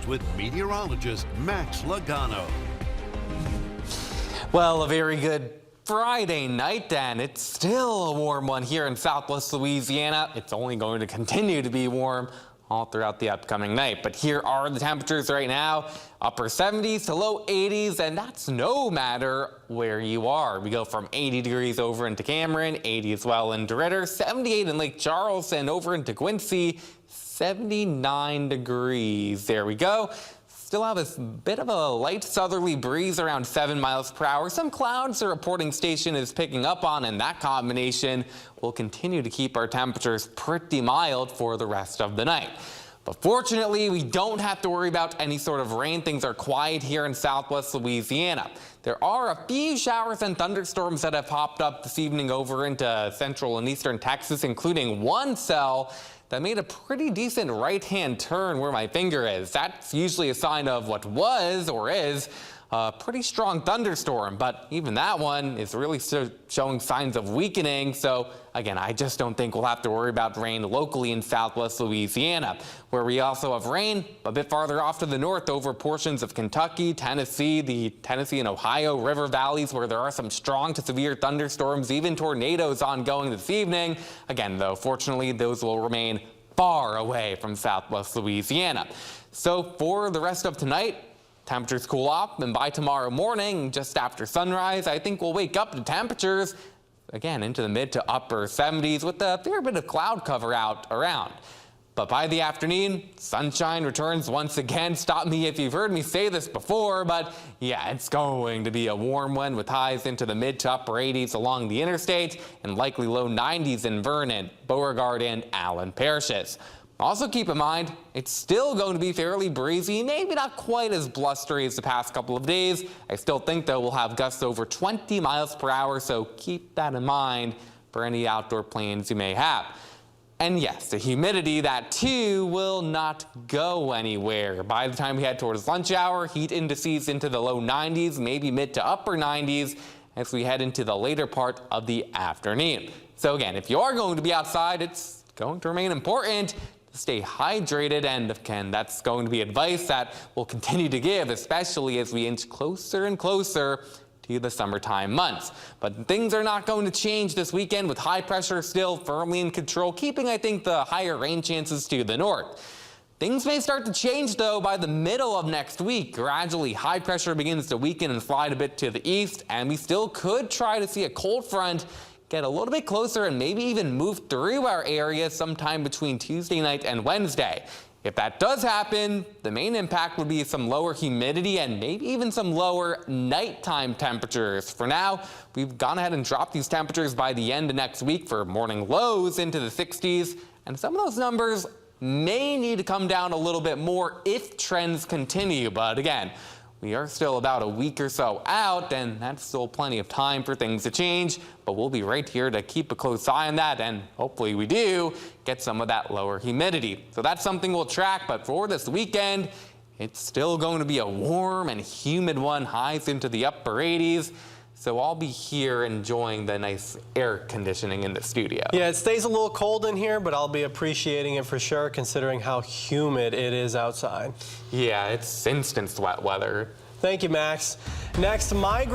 Nightcast with meteorologist Max Logano. Well, a very good Friday night, and it's still a warm one here in Southwest Louisiana. It's only going to continue to be warm all throughout the upcoming night. But here are the temperatures right now: upper 70s to low 80s, and that's no matter where you are. We go from 80 degrees over into Cameron, 80 as well in DeRidder, 78 in Lake Charles, and over into Quincy, 79 degrees. There we go. Still have a bit of a light southerly breeze around 7 miles per hour. Some clouds the reporting station is picking up on, and that combination will continue to keep our temperatures pretty mild for the rest of the night. But fortunately, we don't have to worry about any sort of rain. Things are quiet here in Southwest Louisiana. There are a few showers and thunderstorms that have popped up this evening over into central and eastern Texas, including one cell that made a pretty decent right-hand turn where my finger is. That's usually a sign of what was or is a pretty strong thunderstorm, but even that one is really showing signs of weakening. So again, I just don't think we'll have to worry about rain locally in Southwest Louisiana, where we also have rain a bit farther off to the north over portions of Kentucky, Tennessee, the Tennessee and Ohio River valleys, where there are some strong to severe thunderstorms, even tornadoes ongoing this evening. Again, though, fortunately, those will remain far away from Southwest Louisiana. So for the rest of tonight, temperatures cool off, and by tomorrow morning, just after sunrise, I think we'll wake up to temperatures again into the mid to upper 70s with a fair bit of cloud cover out around. But by the afternoon, sunshine returns once again. Stop me if you've heard me say this before, but yeah, it's going to be a warm one with highs into the mid to upper 80s along the interstate and likely low 90s in Vernon, Beauregard, and Allen parishes. Also keep in mind, it's still going to be fairly breezy, maybe not quite as blustery as the past couple of days. I still think, though, we'll have gusts over 20 miles per hour, so keep that in mind for any outdoor plans you may have. And yes, the humidity, that too, will not go anywhere. By the time we head towards lunch hour, heat indices into the low 90s, maybe mid to upper 90s as we head into the later part of the afternoon. So again, if you are going to be outside, it's going to remain important to stay hydrated, and again, that's going to be advice that we'll continue to give, especially as we inch closer and closer to the summertime months. But things are not going to change this weekend, with high pressure still firmly in control, keeping, I think, the higher rain chances to the north. Things may start to change, though, by the middle of next week. Gradually, high pressure begins to weaken and slide a bit to the east, and we still could try to see a cold front get a little bit closer and maybe even move through our area sometime between Tuesday night and Wednesday. If that does happen, the main impact would be some lower humidity and maybe even some lower nighttime temperatures. For now, we've gone ahead and dropped these temperatures by the end of next week for morning lows into the 60s, and some of those numbers may need to come down a little bit more if trends continue. But again, we are still about a week or so out, and that's still plenty of time for things to change. But we'll be right here to keep a close eye on that, and hopefully we do get some of that lower humidity. So that's something we'll track, but for this weekend, it's still going to be a warm and humid one, highs into the upper 80s. So I'll be here enjoying the nice air conditioning in the studio. Yeah, it stays a little cold in here, but I'll be appreciating it for sure, considering how humid it is outside. Yeah, it's instant sweat weather. Thank you, Max. Next, migraine.